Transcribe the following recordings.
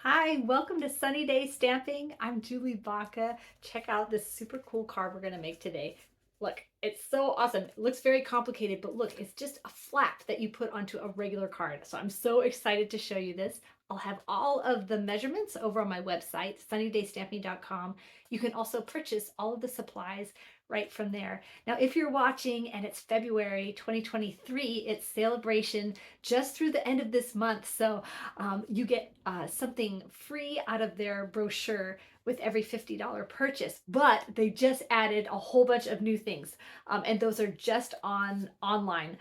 Hi, welcome to Sunny Day Stamping. I'm Julie Baca. Check out this super cool card we're gonna make today. Look, it's so awesome. It looks very complicated, but look, it's just a flap that you put onto a regular card. So I'm so excited to show you this. I'll have all of the measurements over on my website, sunnydaystamping.com. You can also purchase all of the supplies right from there. Now, if you're watching and it's February 2023, it's celebration just through the end of this month. So you get something free out of their brochure with every $50 purchase, but they just added a whole bunch of new things, and those are just online.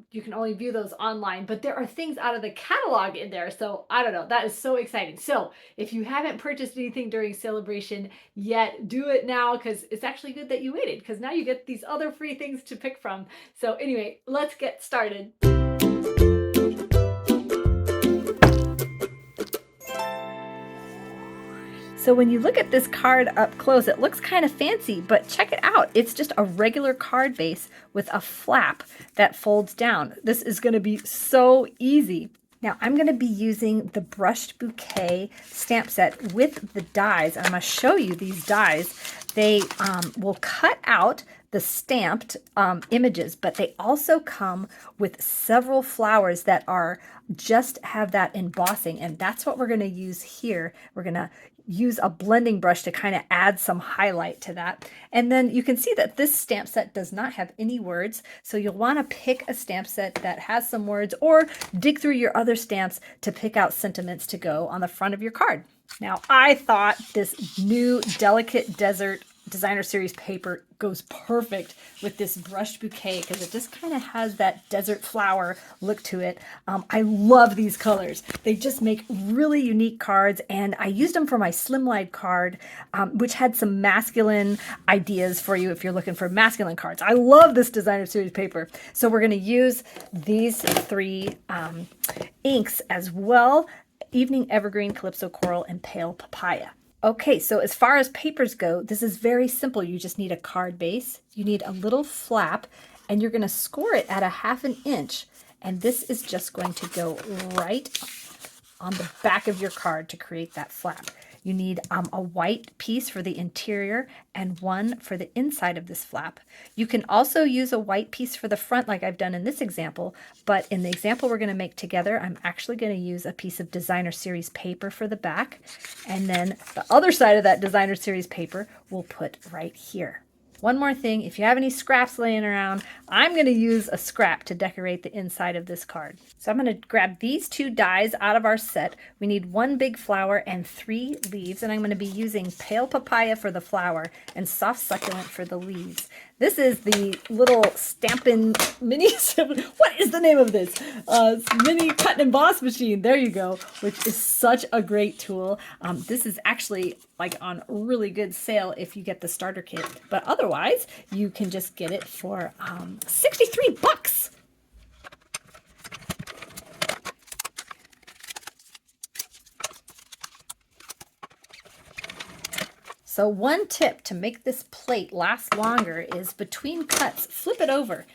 You can only view those online, but there are things out of the catalog in there, so I don't know, that is so exciting. So if you haven't purchased anything during celebration yet, do it now, because it's actually good that you waited, because now you get these other free things to pick from. So anyway, let's get started. So when you look at this card up close, it looks kind of fancy, but check it out. It's just a regular card base with a flap that folds down. This is going to be so easy. Now I'm going to be using the brushed bouquet stamp set with the dies. I'm going to show you these dies. They will cut out the stamped images, but they also come with several flowers that are just have that embossing, and that's what we're going to use here. We're going to use a blending brush to kind of add some highlight to that. And then you can see that this stamp set does not have any words, so you'll want to pick a stamp set that has some words, or dig through your other stamps to pick out sentiments to go on the front of your card. Now, I thought this new Delicate Desert Designer Series paper goes perfect with this brushed bouquet because it just kind of has that desert flower look to it. I love these colors. They just make really unique cards, and I used them for my Slimline card, which had some masculine ideas for you if you're looking for masculine cards. I love this Designer Series paper. So we're going to use these three inks as well: Evening Evergreen, Calypso Coral, and Pale Papaya. Okay, so as far as papers go, this is very simple. You just need a card base, you need a little flap, and you're going to score it at a 1/2 inch. And this is just going to go right on the back of your card to create that flap. You need a white piece for the interior and one for the inside of this flap. You can also use a white piece for the front like I've done in this example, but in the example we're going to make together, I'm actually going to use a piece of Designer Series paper for the back, and then the other side of that Designer Series paper we'll put right here. One more thing, if you have any scraps laying around, I'm going to use a scrap to decorate the inside of this card. So I'm going to grab these two dies out of our set. We need 1 big flower and 3 leaves, and I'm going to be using Pale Papaya for the flower and Soft Succulent for the leaves. This is the little Stampin' Mini, what is the name of this? Mini cut and emboss machine, there you go, which is such a great tool. This is actually like on really good sale if you get the starter kit, but otherwise you can just get it for 63 bucks. So one tip to make this plate last longer is between cuts, flip it over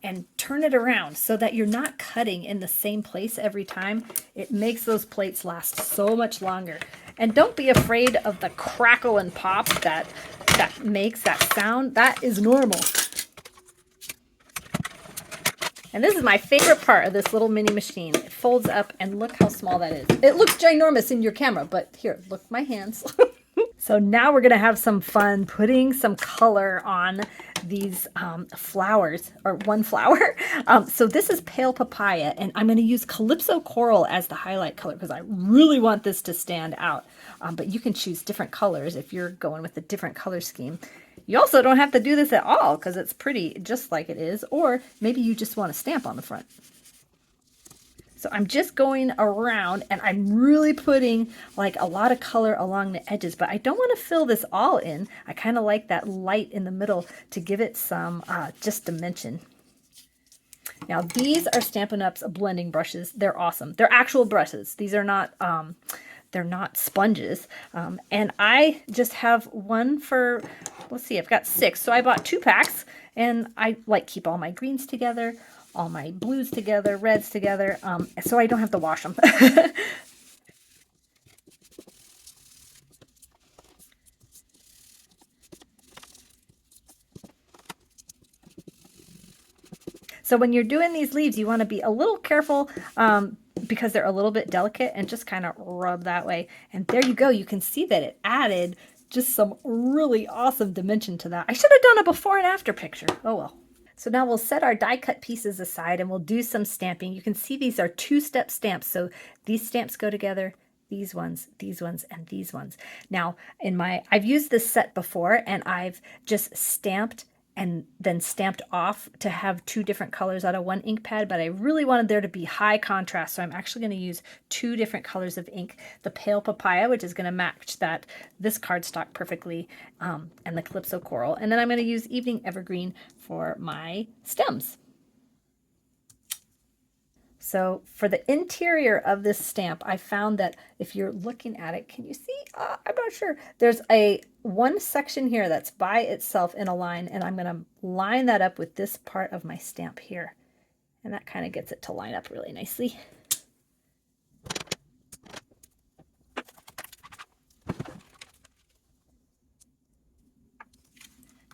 and turn it around so that you're not cutting in the same place every time. It makes those plates last so much longer. And don't be afraid of the crackle and pop that makes that sound. That is normal. And this is my favorite part of this little mini machine. It folds up, and look how small that is. It looks ginormous in your camera, but here, look my hands. So now we're going to have some fun putting some color on these flowers, or one flower. So this is Pale Papaya, and I'm going to use Calypso Coral as the highlight color because I really want this to stand out. But you can choose different colors if you're going with a different color scheme. You also don't have to do this at all because it's pretty just like it is, or maybe you just want a stamp on the front. So I'm just going around, and I'm really putting like a lot of color along the edges, but I don't want to fill this all in. I kind of like that light in the middle to give it some just dimension. Now these are Stampin' Up's blending brushes. They're awesome. They're actual brushes. These are not they're not sponges. And I just have one for, let's see, I've got 6. So I bought 2 packs, and I like keep all my greens together, all my blues together, reds together, so I don't have to wash them. So when you're doing these leaves, you want to be a little careful because they're a little bit delicate, and just kind of rub that way. And there you go. You can see that it added just some really awesome dimension to that. I should have done a before and after picture. Oh well. So now we'll set our die cut pieces aside and we'll do some stamping. You can see these are two-step stamps. So these stamps go together, these ones, and these ones. Now I've used this set before, and I've just stamped and then stamped off to have two different colors out of one ink pad, but I really wanted there to be high contrast, so I'm actually going to use two different colors of ink. The pale papaya, which is going to match this cardstock perfectly, and the calypso coral, and then I'm going to use evening evergreen for my stems. So for the interior of this stamp, I found that if you're looking at it, can you see? I'm not sure. There's one section here that's by itself in a line, and I'm going to line that up with this part of my stamp here. And that kind of gets it to line up really nicely.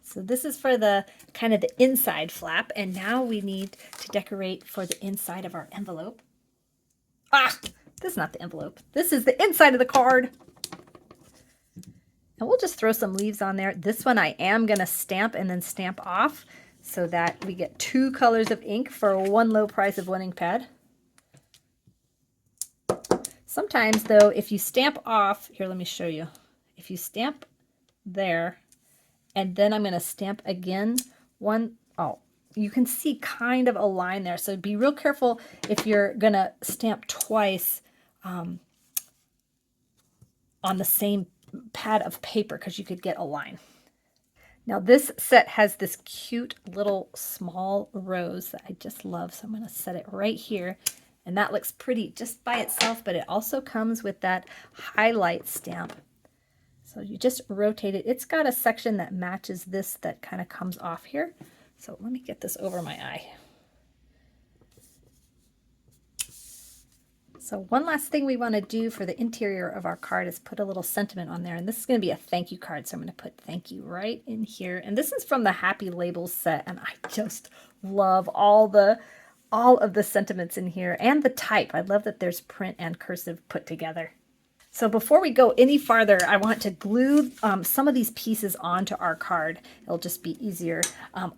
So this is for the kind of the inside flap, and now we need to decorate for the inside of our envelope. This is not the envelope. This is the inside of the card. And we'll just throw some leaves on there. This one I am going to stamp and then stamp off so that we get two colors of ink for one low price of one ink pad. Sometimes though, if you stamp off, here, let me show you. If you stamp there, and then I'm going to stamp again, you can see kind of a line there. So be real careful if you're going to stamp twice on the same pad of paper, because you could get a line. Now this set has this cute little small rose that I just love. So I'm going to set it right here. And that looks pretty just by itself, but it also comes with that highlight stamp. So you just rotate it. It's got a section that matches this that kind of comes off here. So let me get this over my eye. So one last thing we want to do for the interior of our card is put a little sentiment on there. And this is going to be a thank you card. So I'm going to put thank you right in here. And this is from the Happy Labels set. And I just love all of the sentiments in here and the type. I love that there's print and cursive put together. So before we go any farther, I want to glue some of these pieces onto our card. It'll just be easier.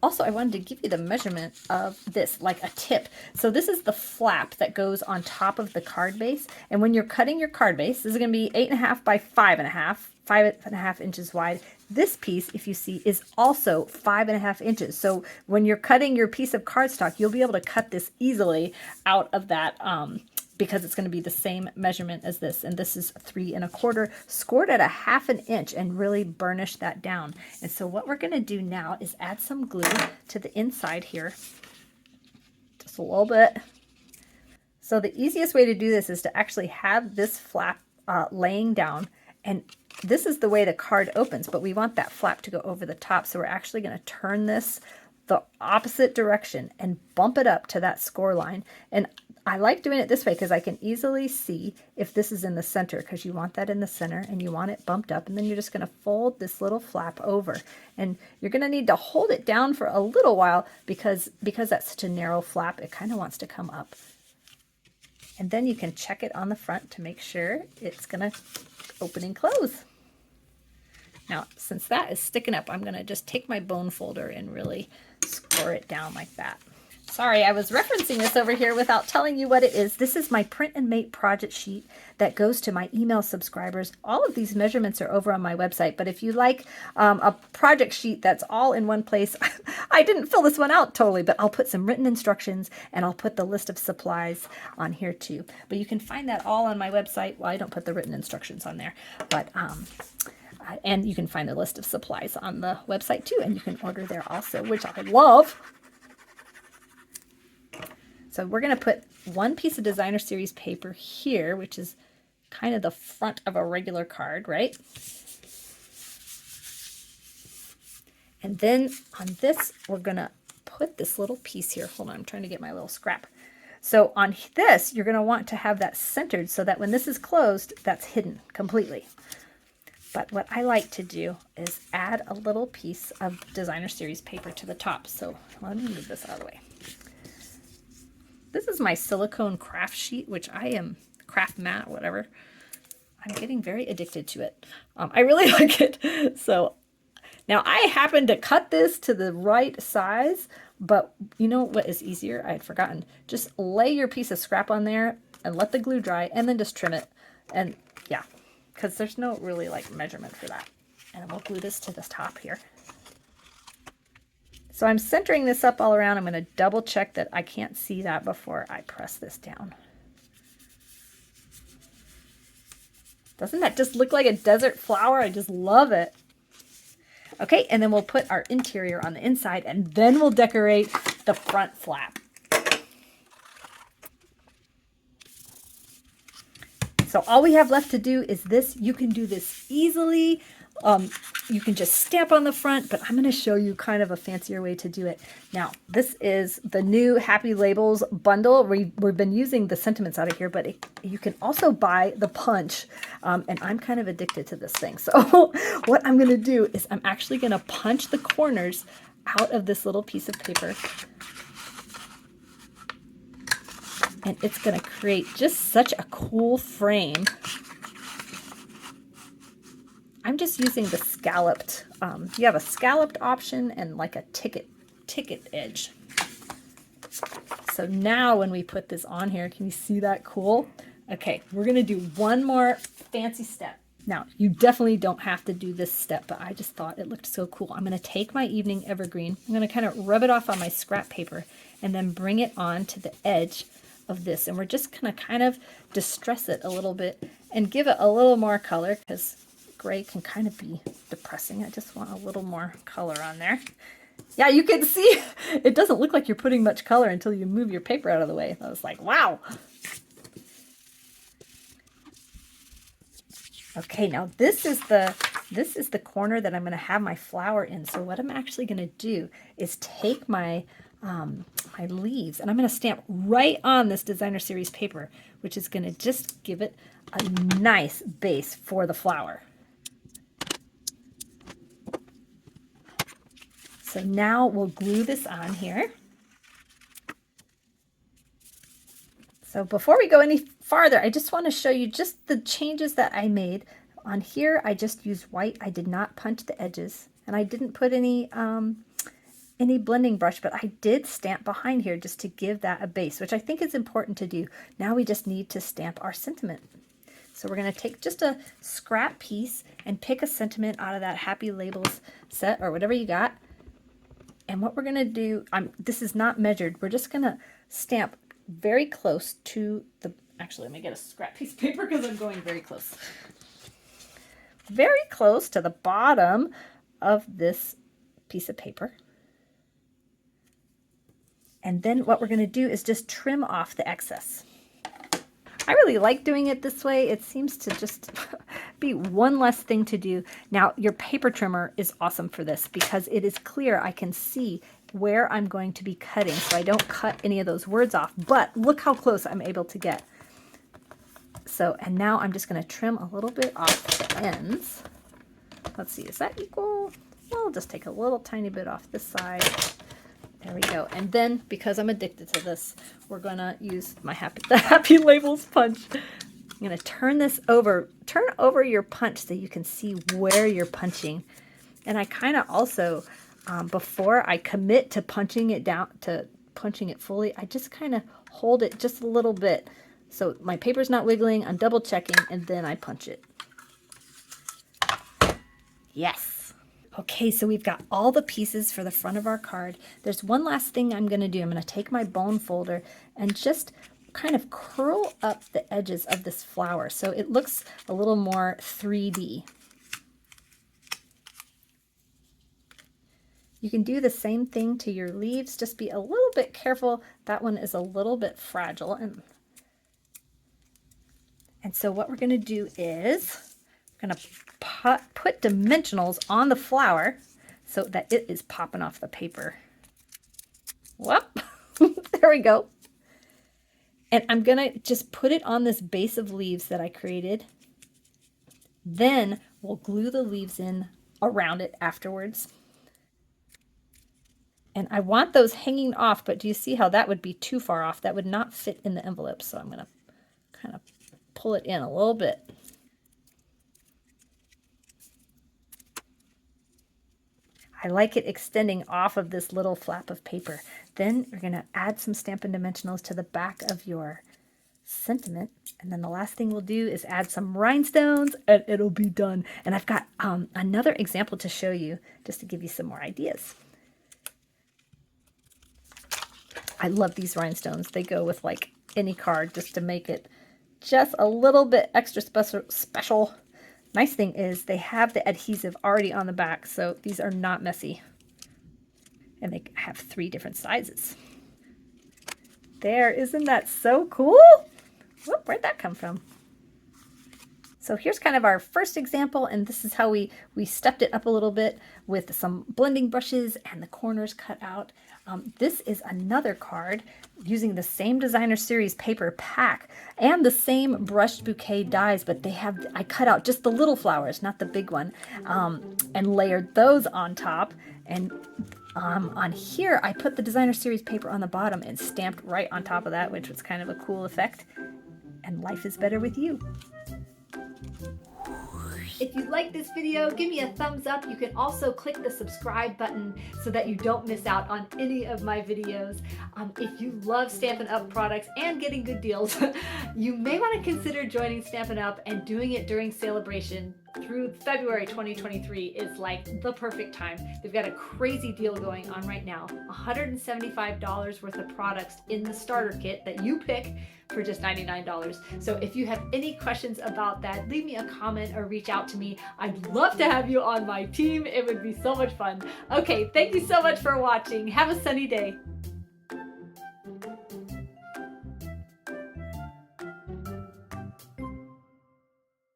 Also, I wanted to give you the measurement of this, like a tip. So this is the flap that goes on top of the card base. And when you're cutting your card base, this is going to be 8.5 by 5.5 inches wide. This piece, if you see, is also 5.5 inches. So when you're cutting your piece of cardstock, you'll be able to cut this easily out of that because it's going to be the same measurement as this. And this is 3 1/4, scored at 1/2 inch, and really burnish that down. And so what we're going to do now is add some glue to the inside here. Just a little bit. So the easiest way to do this is to actually have this flap laying down, and this is the way the card opens, but we want that flap to go over the top. So we're actually going to turn this the opposite direction and bump it up to that score line. And I like doing it this way because I can easily see if this is in the center, because you want that in the center and you want it bumped up. And then you're just going to fold this little flap over, and you're going to need to hold it down for a little while because that's such a narrow flap, it kind of wants to come up. And then you can check it on the front to make sure it's going to open and close. Now, since that is sticking up, I'm going to just take my bone folder and really score it down like that. Sorry, I was referencing this over here without telling you what it is. This is my Print and Mate project sheet that goes to my email subscribers. All of these measurements are over on my website, but if you like a project sheet that's all in one place, I didn't fill this one out totally, but I'll put some written instructions and I'll put the list of supplies on here too. But you can find that all on my website. Well, I don't put the written instructions on there, but and you can find the list of supplies on the website too, and you can order there also, which I love. So we're going to put one piece of designer series paper here, which is kind of the front of a regular card, right? And then on this, we're going to put this little piece here. Hold on, I'm trying to get my little scrap. So on this, you're going to want to have that centered so that when this is closed, that's hidden completely. But what I like to do is add a little piece of designer series paper to the top. So let me move this out of the way. This is my silicone craft sheet, which I am, craft mat, whatever. I'm getting very addicted to it. I really like it. So now I happen to cut this to the right size, but you know what is easier? I had forgotten. Just lay your piece of scrap on there and let the glue dry and then just trim it. And yeah, because there's no really like measurement for that. And we'll glue this to the top here. So I'm centering this up all around. I'm going to double check that I can't see that before I press this down. Doesn't that just look like a desert flower? I just love it. Okay, and then we'll put our interior on the inside, and then we'll decorate the front flap. So all we have left to do is this. You can do this easily. You can just stamp on the front, but I'm going to show you kind of a fancier way to do it. Now, this is the new Happy Labels bundle. We've been using the sentiments out of here, but you can also buy the punch. And I'm kind of addicted to this thing. So what I'm going to do is I'm actually going to punch the corners out of this little piece of paper. And it's going to create just such a cool frame. I'm just using the scalloped, you have a scalloped option and like a ticket edge. So now when we put this on here, can you see that cool? Okay, we're gonna do one more fancy step. Now, you definitely don't have to do this step, but I just thought it looked so cool. I'm gonna take my evening evergreen, I'm gonna kind of rub it off on my scrap paper and then bring it on to the edge of this. And we're just gonna kind of distress it a little bit and give it a little more color because gray can kind of be depressing. I just want a little more color on there. Yeah, you can see it doesn't look like you're putting much color until you move your paper out of the way. I was like, wow. Okay, now this is the corner that I'm going to have my flower in. So what I'm actually going to do is take my my leaves and I'm going to stamp right on this designer series paper, which is going to just give it a nice base for the flower. So now we'll glue this on here. So before we go any farther, I just want to show you just the changes that I made. On here, I just used white. I did not punch the edges, and I didn't put any blending brush, but I did stamp behind here just to give that a base, which I think is important to do. Now we just need to stamp our sentiment. So we're going to take just a scrap piece and pick a sentiment out of that Happy Labels set or whatever you got. And what we're going to do, this is not measured. We're just going to stamp very close to the, actually, let me get a scrap piece of paper because I'm going very close. Very close to the bottom of this piece of paper. And then what we're going to do is just trim off the excess. I really like doing it this way. It seems to just be one less thing to do. Now, your paper trimmer is awesome for this because it is clear. I can see where I'm going to be cutting, so I don't cut any of those words off. But look how close I'm able to get. So, and now I'm just going to trim a little bit off the ends. Let's see, is that equal? Well, I'll just take a little tiny bit off this side. There we go. And then, because I'm addicted to this, we're going to use my Happy Labels punch. I'm going to turn this over. Turn over your punch so you can see where you're punching. And I kind of also, before I commit to punching it down, to punching it fully, I just kind of hold it just a little bit. So my paper's not wiggling, I'm double checking, and then I punch it. Yes. Okay, so we've got all the pieces for the front of our card. There's one last thing I'm going to do. I'm going to take my bone folder and just kind of curl up the edges of this flower so it looks a little more 3D. You can do the same thing to your leaves. Just be a little bit careful. That one is a little bit fragile. And so what we're going to do is we're going to put dimensionals on the flower so that it is popping off the paper. Whoop, there we go. And I'm going to just put it on this base of leaves that I created. Then we'll glue the leaves in around it afterwards. And I want those hanging off, but do you see how that would be too far off? That would not fit in the envelope. So I'm going to kind of pull it in a little bit. I like it extending off of this little flap of paper. Then you're going to add some Stampin' Dimensionals to the back of your sentiment. And then the last thing we'll do is add some rhinestones and it'll be done. And I've got another example to show you just to give you some more ideas. I love these rhinestones. They go with like any card just to make it just a little bit extra special. Nice thing is they have the adhesive already on the back, so these are not messy. And they have 3 different sizes. There, isn't that so cool? Whoop, where'd that come from? So here's kind of our first example, and this is how we stepped it up a little bit with some blending brushes and the corners cut out. This is another card using the same designer series paper pack and the same brushed bouquet dies, but I cut out just the little flowers, not the big one, and layered those on top. And on here, I put the designer series paper on the bottom and stamped right on top of that, which was kind of a cool effect. And life is better with you. If you like this video, give me a thumbs up. You can also click the subscribe button so that you don't miss out on any of my videos. If you love Stampin' Up! Products and getting good deals, you may want to consider joining Stampin' Up! And doing it during Celebration through February 2023 is like the perfect time. They've got a crazy deal going on right now. $175 worth of products in the starter kit that you pick for just $99. So if you have any questions about that, leave me a comment or reach out to me. I'd love to have you on my team. It would be so much fun. Okay, thank you so much for watching. Have a sunny day.